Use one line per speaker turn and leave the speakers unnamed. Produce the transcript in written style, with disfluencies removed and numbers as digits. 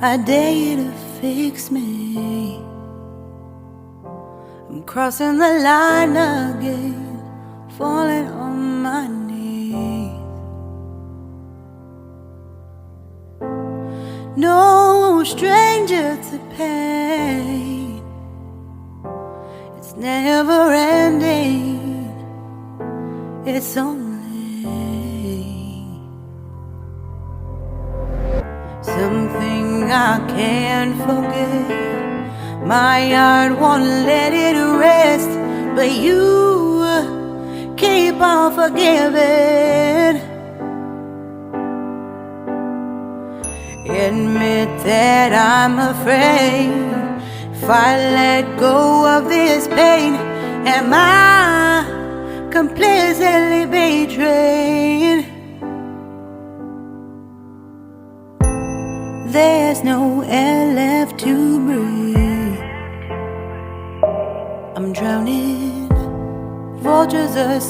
I dare you to fix me. I'm crossing the line again, falling on my knees. No stranger to pain, it's never ending, it's only something I can't forget. My heart won't let it rest, but you keep on forgiving. Admit that I'm afraid. If I let go of this pain, am I completely betrayed? There's no air left to breathe. I'm drowning, vultures are